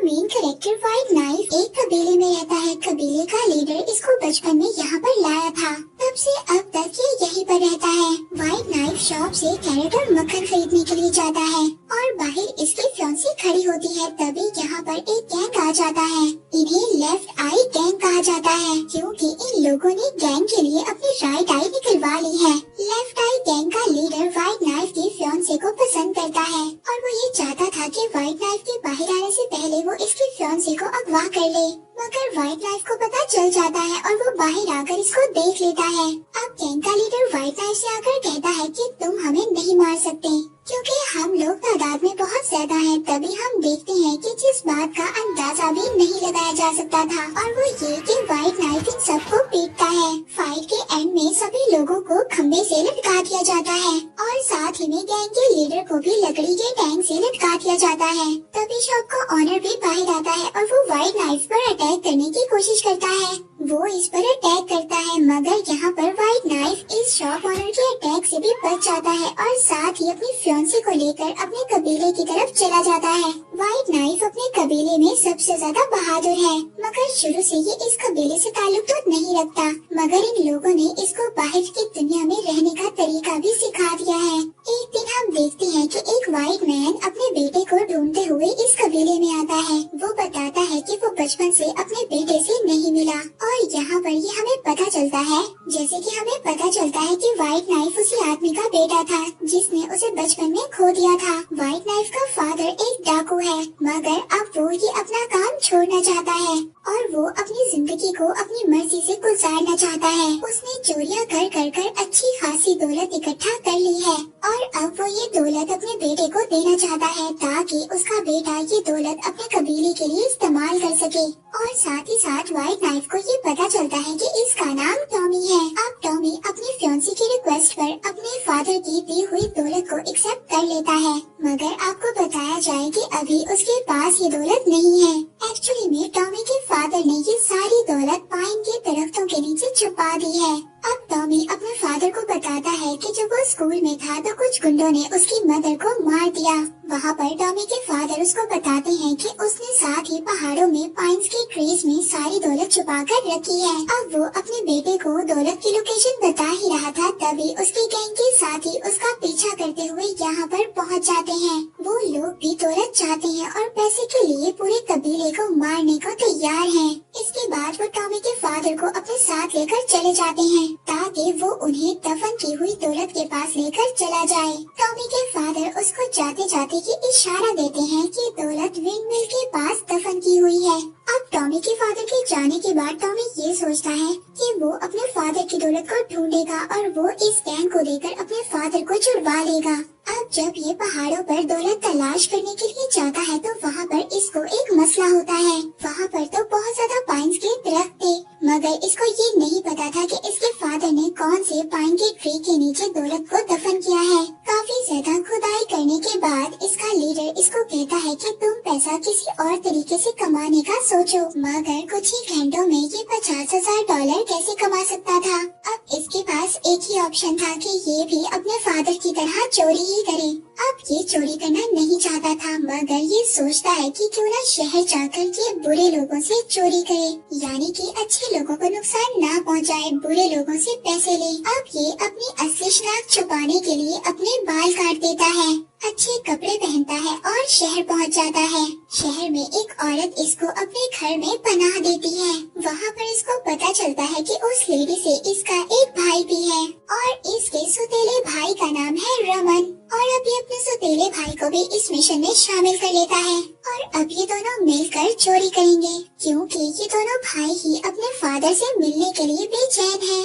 Main character white knife एक कबीले में रहता है। कबीले का लीडर इसको बचपन में यहाँ पर लाया था। तब से अब तक ये यहीं पर रहता है। व्हाइट नाइफ शॉप से कैरेट और मक्खन खरीदने के लिए जाता है और बाहर इसकी फियांसी खड़ी होती है। तभी यहाँ पर एक गैंग आ जाता है। इन्हें लेफ्ट आई गैंग कहा जाता है क्योंकि इन लोगों ने गैंग के लिए अपनी राइट आई निकलवा ली है। लेफ्ट आई गैंग का लीडर व्हाइट नाइफ की फियांसी को पसंद करता है और वो ये चाहता था कि व्हाइट नाइफ के बाहर आने से पहले वो इसकी फियांसी को अगवा कर ले, मगर व्हाइट नाइफ को पता चल जाता है और वो बाहर आकर इसको देख लेता है। अब गैंग का लीडर व्हाइट नाइफ से आकर कहता है कि तुम हमें नहीं मार सकते क्योंकि हम लोग तादाद में बहुत ज्यादा हैं। तभी हम देखते हैं कि जिस बात का अंदाजा भी नहीं लगाया जा सकता था और वो ये कि व्हाइट नाइफ इन सबको पीटता है। फाइट के एंड में सभी लोगों को खंबे से लटका दिया जाता है और साथ ही में गैंग के लीडर को भी लकड़ी के टैंक से लटका दिया जाता है। तभी शॉप का ऑनर भी बाहर आता है और वो व्हाइट नाइफ पर अटैक करने की कोशिश करता है। वो इस पर अटैक करता है मगर यहाँ पर व्हाइट नाइफ इस शॉप ऑनर के अटैक से भी बच जाता है और साथ ही अपनी फियांसी को लेकर अपने कबीले की तरफ चला जाता है। व्हाइट नाइफ अपने कबीले में सबसे ज्यादा बहादुर है मगर शुरू से ये इस कबीले से ताल्लुक तो नहीं रखता, मगर इन लोगों ने इसको बाहर की दुनिया में रहने का तरीका भी सिखा दिया है। एक दिन हम देखते हैं कि एक व्हाइट मैन अपने बेटे को ढूंढते हुए इस कबीले में आता है। वो बताता है कि वो बचपन से अपने बेटे से नहीं मिला और यहाँ पर ये हमें पता चलता है, जैसे कि हमें पता चलता है कि व्हाइट नाइफ उसी आदमी का बेटा था जिसने उसे बचपन में खो दिया था। व्हाइट नाइफ का फादर एक डाकू है मगर अब वो ये अपना काम छोड़ना चाहता है और वो अपनी जिंदगी को अपनी मर्जी से गुजारना चाहता है। उसने चोरियां कर कर कर अच्छी खासी दौलत इकट्ठा कर ली है और अब वो ये दौलत अपने बेटे को देना चाहता है ताकि उसका बेटा ये दौलत अपने कबीले के लिए इस्तेमाल कर सके। और साथ ही साथ व्हाइट नाइफ को ये पता चलता है कि इसका नाम टॉमी है। अब टॉमी अपनी फियांसी की रिक्वेस्ट पर अपने फादर की दी हुई दौलत को एक्सेप्ट कर लेता है मगर आपको बताया जाए कि अभी उसके पास ये दौलत नहीं है। एक्चुअली में टॉमी के फादर ने ये सारी दौलत पाइन के दरख्तों के नीचे छुपा दी है। अब टॉमी अपने फादर को बताता है कि जब वो स्कूल में था तो कुछ गुंडों ने उसकी मदर को मार दिया। वहाँ पर टॉमी के फादर उसको बताते हैं कि उसने साथ ही पहाड़ों में पाइन्स के ट्रीज में सारी दौलत छुपा कर रखी है। अब वो अपने बेटे को दौलत की लोकेशन बता ही रहा था तभी उसकी गैंग के साथ ही उसका पीछा करते हुए यहाँ पर पहुँच जाते हैं। वो लोग भी दौलत चाहते हैं और पैसे के लिए पूरे कबीले को मारने को तैयार हैं। इसके बाद वो टॉमी के फादर को अपने साथ लेकर चले जाते हैं ताकि वो उन्हें दफन की हुई दौलत के पास लेकर चला जाए। टॉमी के फादर उसको जाते जाते की इशारा देते हैं कि दौलत विंड मिल के पास दफन की हुई है। अब टॉमी के फादर के जाने के बाद टॉमी ये सोचता है कि वो अपने फादर की दौलत को ढूंढेगा और वो इस गैंग को देकर अपने फादर को छुड़वा लेगा। अब जब ये पहाड़ों पर दौलत तलाश करने के लिए जाता है तो वहाँ पर इसको एक मसला होता है। वहाँ पर तो बहुत ज्यादा पाइन्स के दरख्त थे मगर इसको ये नहीं पता था कि इसके फादर ने कौन से पाइन के ट्री के नीचे दौलत को दफन किया है। काफी ज्यादा खुदाई करने के बाद इसका लीडर इसको कहता है कि तुम पैसा किसी और तरीके से कमाने का सोचो, मगर कुछ ही घंटों में ये $50,000 कैसे कमा सकता था। अब इसके पास एक ही ऑप्शन था कि ये भी अपने फादर की तरह चोरी ही करे। अब ये चोरी करना नहीं चाहता था मगर ये सोचता है कि क्यों ना शहर जाकर ये बुरे लोगों से चोरी करे, यानी कि अच्छे लोगों को नुकसान ना पहुंचाए, बुरे लोगों से पैसे ले। अब ये अपनी असली शनाख्त छुपाने के लिए अपने बाल काट देता है, अच्छे कपड़े पहनता है और शहर पहुंच जाता है। शहर में एक औरत इसको अपने घर में पनाह देती है। वहाँ पर इसको पता चलता है कि उस लेडी से इसका एक भाई भी है और इसके सौतेले भाई का नाम है रमन और अब ये अपने सौतेले भाई को भी इस मिशन में शामिल कर लेता है और अब ये दोनों मिलकर चोरी करेंगे क्योंकि ये दोनों भाई ही अपने फादर से मिलने के लिए बेचैन हैं।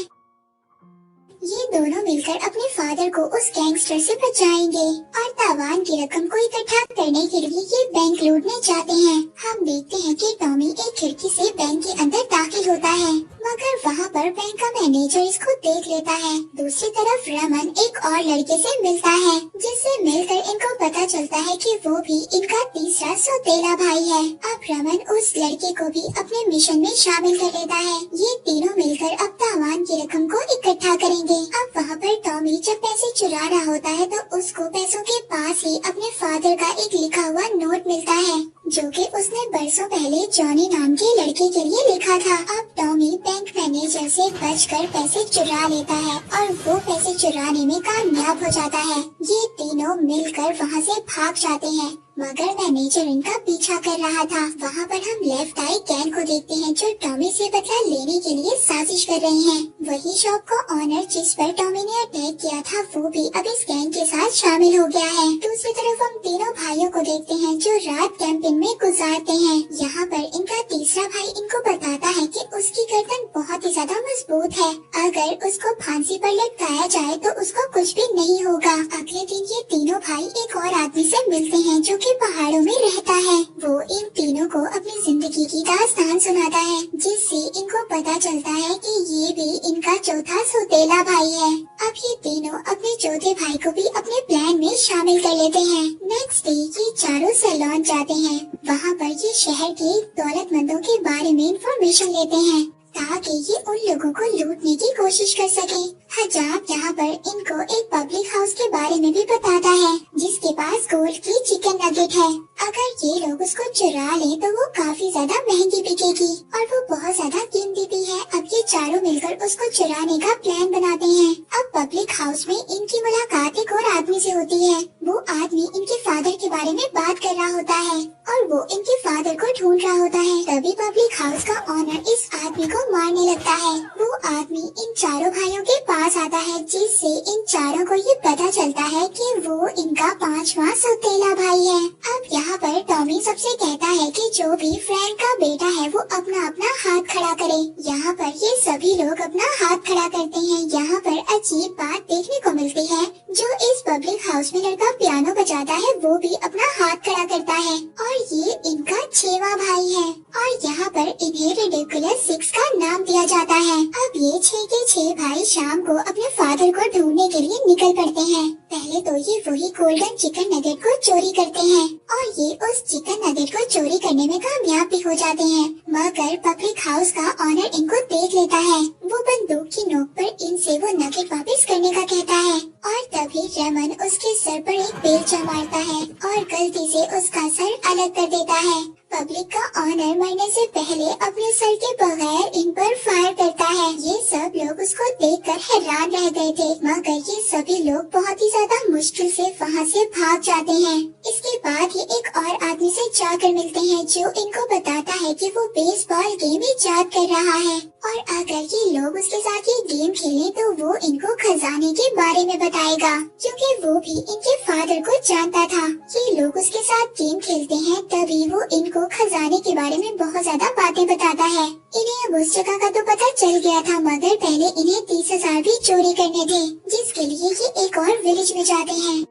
ये दोनों मिलकर अपने फादर को उस गैंगस्टर से बचाएंगे और तावान की रकम को इकट्ठा करने के लिए ये बैंक लूटने जाते हैं। हम देखते हैं कि टॉमी एक खिड़की से बैंक के अंदर दाखिल होता है मगर वहाँ पर बैंक का मैनेजर इसको देख लेता है। दूसरी तरफ रमन एक और लड़के से मिलता है जिससे मिलकर इनको पता चलता है कि वो भी इनका तीसरा सौतेला भाई है। अब रमन उस लड़के को भी अपने मिशन में शामिल कर लेता है। ये तीनों मिलकर अब तावान की रकम को इकट्ठा करेंगे। अब वहाँ पर टॉमी जब पैसे चुरा रहा होता है तो उसको पैसों के पास ही अपने फादर का एक लिखा हुआ नोट मिलता है जो कि उसने बरसों पहले जॉनी नाम के लड़के के लिए लिखा था। अब टॉमी बैंक मैनेजर से बचकर पैसे चुरा लेता है और वो पैसे चुराने में कामयाब हो जाता है। ये तीनों मिलकर वहाँ से भाग जाते हैं, मगर मैनेजर इनका पीछा कर रहा था। वहाँ पर हम लेफ्ट आई गैंग को देखते हैं जो टॉमी से बदला लेने के लिए साजिश कर रहे हैं। वही शॉप का ऑनर जिस पर टॉमी ने अटैक किया था वो भी अब इस गैंग के साथ शामिल हो गया है। दूसरी तरफ हम तीनों भाइयों को देखते हैं जो रात कैंपिंग में गुजारते हैं। यहाँ पर इनका तीसरा भाई इनको बताता है कि उसकी गर्दन बहुत ही ज्यादा मजबूत है, अगर उसको फांसी पर लटकाया जाए तो उसको कुछ भी नहीं होगा। अगले दिन ये तीनों भाई एक और आदमी से मिलते हैं जो कि पहाड़ों में रहता है। वो इन तीनों को अपनी जिंदगी की दास्तान सुनाता है, जिससे इनको पता चलता है कि ये भी इनका चौथा सौतेला भाई है। अब ये तीनों अपने चौथे भाई को भी अपने प्लान में शामिल कर लेते हैं। नेक्स्ट डे ये चारों सैलून जाते हैं। वहाँ पर ये शहर के दौलतमंदों के बारे में इंफॉर्मेशन लेते हैं ताकि ये उन लोगों को लूटने की कोशिश कर सके। हजाब यहाँ पर इनको एक पब्लिक हाउस के बारे में भी बताता है जिसके पास गोल्ड की चिकन नगेट है। अगर ये लोग उसको चुरा लें तो वो काफी ज्यादा महंगी बिकेगी और वो बहुत ज्यादा कीमती भी है। अब ये चारों मिलकर उसको चुराने का प्लान बनाते हैं। अब पब्लिक हाउस में इनकी मुलाकात एक और आदमी से होती है। वो आदमी इनके फादर के बारे में बात कर रहा होता है और वो इनके फादर को ढूंढ रहा होता है। तभी पब्लिक हाउस का ऑनर इस आदमी को मारने लगता है। वो आदमी इन चारों भाइयों के पास आता है, जिससे इन चारों को ये पता चलता है कि वो इनका पांचवा सौतेला भाई है। अब यहाँ पर टॉमी सबसे कहता है कि जो भी फ्रैंक का बेटा है वो अपना अपना हाथ खड़ा करे। यहाँ पर ये सभी लोग अपना हाथ खड़ा करते हैं। यहाँ पर अजीब बात देखने को मिलती है, जो इस पब्लिक हाउस में लड़का पियानो बजाता है वो भी अपना हाथ खड़ा करता है और ये इनका 6वां भाई है। और यहाँ पर इन्हें रिडिकुलस 6 का नाम दिया जाता है। अब ये 6 के 6 भाई शाम को अपने फादर को ढूंढने के लिए निकल पड़ते हैं। पहले तो ये वही गोल्डन चिकन नगेट को चोरी करते हैं और ये उस चिकन नगेट को चोरी करने में कामयाब भी हो जाते हैं, मगर पब्लिक हाउस का ऑनर इनको देख लेता है। वो बंदूक की नोक पर इनसे वो नगेट वापस करने का कहता है और तभी रमन उसके सर पर एक बेलचा मारता है और गलती से उसका सर अलग कर देता है। पब्लिक का ऑनर मरने से पहले अपने सर के बगैर इन पर फायर करता है। ये सब लोग उसको देखकर हैरान रह गए थे, मगर ये सभी लोग बहुत ही ज्यादा मुश्किल से वहाँ से भाग जाते हैं। इसके बाद ये एक और आदमी से जाकर मिलते हैं जो इनको बताता है कि वो बेसबॉल गेम इजाद कर रहा है और अगर ये लोग उसके साथ ये गेम खेलें तो वो इनको खजाने के बारे में बताएगा, क्योंकि वो भी इनके फादर को जानता था। ये लोग उसके साथ गेम खेलते हैं, तभी वो इनको खजाने के बारे में बहुत ज्यादा बातें बताता है। इन्हें अब उस जगह का तो पता चल गया था, मगर पहले इन्हें 30,000 भी चोरी करने थे, जिसके लिए ये एक और विलेज में जाते हैं।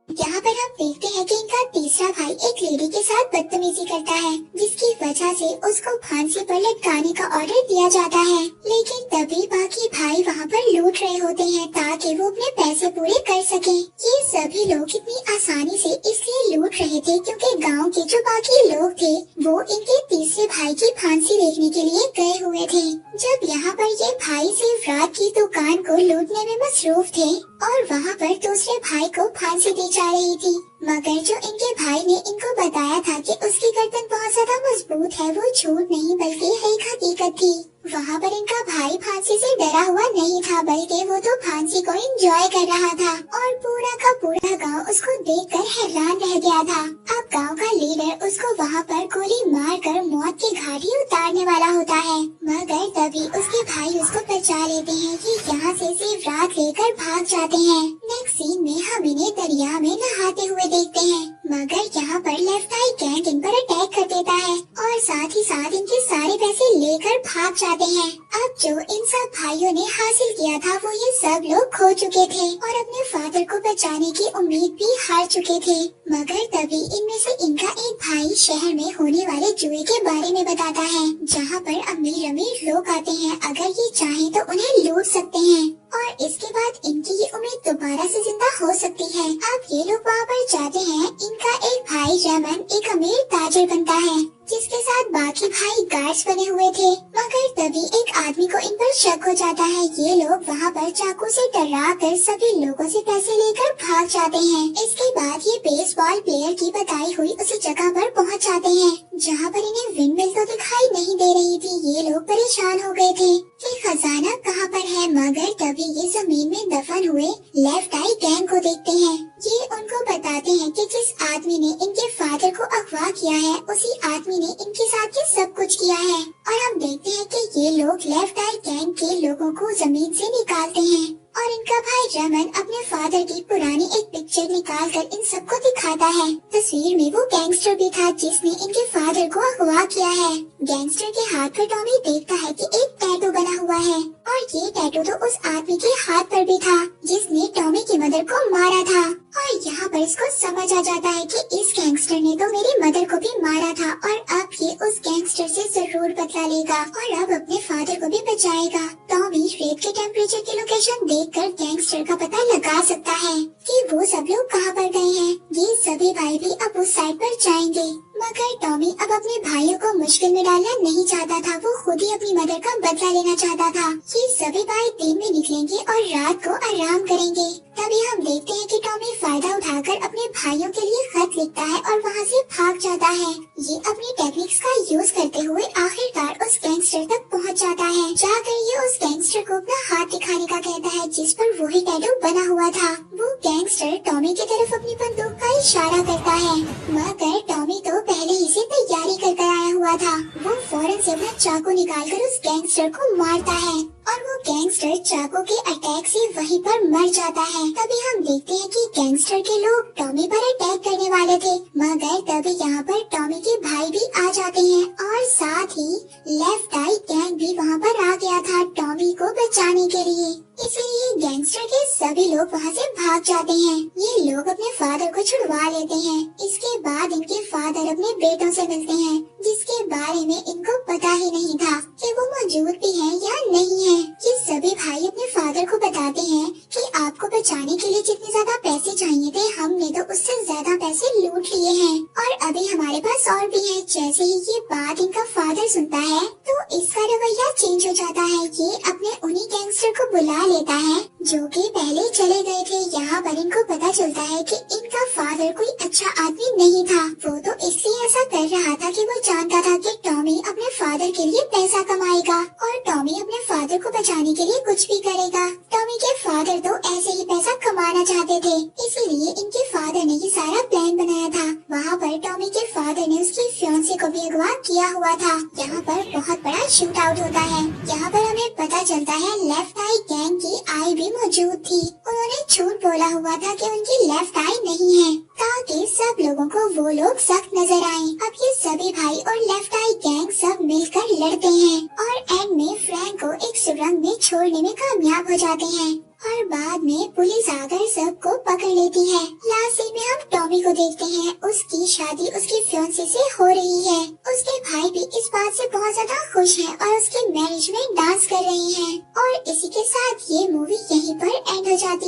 यहाँ पर हम देखते हैं कि इनका तीसरा भाई एक लेडी के साथ बदतमीजी करता है, जिसकी वजह से उसको फांसी पर लटकाने का ऑर्डर दिया जाता है। लेकिन तभी बाकी भाई वहाँ पर लूट रहे होते हैं ताकि वो अपने पैसे पूरे कर सके। ये सभी लोग इतनी आसानी से इसलिए लूट रहे थे क्योंकि गांव के जो बाकी लोग थे वो इनके तीसरे भाई की फांसी देखने के लिए गए हुए थे। जब यहाँ पर ये भाई सिर्फ रात की दुकान को लूटने में मसरूफ थे और वहाँ पर दूसरे भाई को फांसी दी जा रही थी, मगर जो इनके भाई ने इनको बताया था कि उसकी गर्दन बहुत ज्यादा मजबूत है, वो झूठ नहीं बल्कि एक हकीकत थी। वहाँ पर इनका भाई फांसी से डरा हुआ नहीं था, बल्कि वो तो फांसी को एंजॉय कर रहा था और पूरा का पूरा गांव उसको देखकर हैरान रह गया था। अब गांव का लीडर उसको वहाँ पर गोली मारकर मौत की घाटी उतारने वाला होता है, मगर तभी उसके भाई उसको बचा लेते हैं। ये यहाँ से सिर्फ रात लेकर भाग जाते हैं। नेक्स्ट सीन में हम इन्हें दरिया में नहाते हुए देखते हैं, मगर यहाँ पर लेफ्ट आई गैंग इन पर अटैक कर देता है और साथ ही साथ इनके सारे पैसे लेकर भाग जाते हैं। अब जो इन सब भाइयों ने हासिल किया था वो ये सब लोग खो चुके थे और अपने फादर को बचाने की उम्मीद भी हार चुके थे, मगर तभी इनमें से इनका एक भाई शहर में होने वाले जुए के बारे में बताता है, जहाँ पर अमीर अमीर लोग आते हैं, अगर ये चाहे तो उन्हें लूट सकते हैं और इसके बाद इनकी ये उम्मीद दोबारा से जिंदा हो सकती है। अब ये लोग वहाँ पर जाते हैं। इनका एक भाई रमन एक अमीर ताजर बनता है, जिसके साथ बाकी भाई गार्ड्स बने हुए थे। मगर तभी एक आदमी को इन पर शक हो जाता है। ये लोग वहाँ पर चाकू से डरा कर सभी लोगों से पैसे लेकर भाग जाते हैं। इसके बाद ये बेसबॉल प्लेयर की बताई हुई उसी जगह पर पहुँच जाते हैं जहाँ पर इन्हें विंडमिल तो दिखाई नहीं दे रही थी। ये लोग परेशान हो गए थे कि खजाना कहाँ पर है। मगर तभी ये जमीन में दफन हुए लेफ्ट आई गैंग को देखते हैं। ये उनको बताते हैं कि जिस आदमी ने इनके फादर को अगवा किया है उसी आदमी ने इनके साथ ये सब कुछ किया है। और हम देखते हैं कि ये लोग लेफ्ट आई गैंग के लोगों को जमीन से निकालते हैं और इनका भाई रमन अपने फादर की पुरानी एक पिक्चर निकाल कर इन सबको दिखाता है। तस्वीर में वो गैंगस्टर भी था जिसने इनके फादर को अगवा किया है। गैंगस्टर के हाथ पर टॉमी देखता है कि एक टैटू बना हुआ है और ये टैटू तो उस आदमी के हाथ पर भी था जिसने टॉमी की मदर को मारा था। और यहाँ पर इसको समझ आ जाता है कि इस गैंगस्टर ने तो मेरी मदर को भी मारा था और अब ये उस गैंगस्टर से जरूर बदला लेगा और अब अपने फादर को भी बचाएगा। टॉमी रेत के टेम्परेचर की लोकेशन देखकर गैंगस्टर का पता लगा सकता है कि वो सब लोग कहाँ पर गए हैं। ये सभी भाई भी अब उस साइड पर जाएंगे। मगर टॉमी अब अपने भाइयों को मुश्किल में डालना नहीं चाहता था। वो खुद ही अपनी मदर का बदला लेना चाहता था। ये सभी भाई दिन में निकलेंगे और रात को आराम करेंगे। तभी हम देखते हैं कि टॉमी फायदा उठाकर अपने भाइयों के लिए खत लिखता है और वहाँ से भाग जाता है। ये अपनी टेक्निक्स का यूज करते हुए आखिरकार उस गैंगस्टर तक पहुँच जाता है। जाकर ये उस गैंगस्टर को अपना हाथ दिखाने का कहता है जिस पर वही टैटू बना हुआ था। वो गैंगस्टर टॉमी की तरफ अपनी बंदूक का इशारा करता है मगर टॉमी तो पहले ही से तैयारी कर आया हुआ था। वो फौरन से अपना चाकू निकालकर उस गैंगस्टर को मारता है और वो गैंगस्टर चाकू के अटैक से वहीं पर मर जाता है। तभी हम देखते हैं कि गैंगस्टर के लोग टॉमी पर अटैक करने वाले थे मगर तभी यहाँ पर टॉमी के भाई भी आ जाते हैं और साथ ही लेफ्ट आई गैंग भी वहाँ पर आ गया था टॉमी को बचाने के लिए। इसलिए गैंगस्टर के सभी लोग वहाँ से भाग जाते हैं। ये लोग अपने फादर को छुड़वा लेते हैं। इसके बाद इनके फादर अपने बेटों से मिलते हैं जिसके बारे में इनको पता ही नहीं था कि वो मौजूद भी हैं या नहीं है। ये सभी भाई अपने फादर को बताते हैं कि आपको बचाने के लिए जितने ज्यादा पैसे चाहिए थे हमने तो उससे ज्यादा पैसे लूट लिए हैं और अभी हमारे पास और भी है। जैसे ही ये बात इनका फादर सुनता है तो इसका रवैया चेंज हो जाता है। ये अपने उन्हीं गैंगस्टर को बुला लेता है जो कि पहले चले गए थे। यहाँ पर इनको पता चलता है कि इनका फादर कोई अच्छा आदमी नहीं था। वो तो इसलिए ऐसा कर रहा था कि वो जानता था कि टॉमी अपने फादर के लिए पैसा कमाएगा और टॉमी अपने फादर को बचाने के लिए कुछ भी करेगा। टॉमी के फादर तो ऐसे ही पैसा कमाना चाहते थे इसीलिए इनके फादर ने ये सारा प्लान बनाया था। वहाँ पर टॉमी के फादर ने उसकी फियांसे को भी अगवा किया हुआ था। यहाँ पर बहुत बड़ा शूट आउट होता है। यहाँ पर हमें पता चलता है लेफ्ट आई गैंग की आई भी मौजूद थी। उन्होंने झूठ बोला हुआ था कि उनकी लेफ्ट आई नहीं है ताकि सब लोगों को वो लोग सख्त नजर आए। अब ये सभी भाई और लेफ्ट आई गैंग सब मिलकर लड़ते हैं और एंड में फ्रैंक को एक सुरंग में छोड़ने में कामयाब हो जाते हैं और बाद में पुलिस आकर सबको पकड़ लेती है। लास्ट सीन में हम टॉमी को देखते हैं। उसकी शादी उसकी फियांसे से हो रही है। उसके भाई भी इस बात से बहुत ज्यादा खुश हैं और उसके मैरिज में डांस कर रहे हैं और इसी के साथ ये मूवी यहीं पर एंड हो जाती है।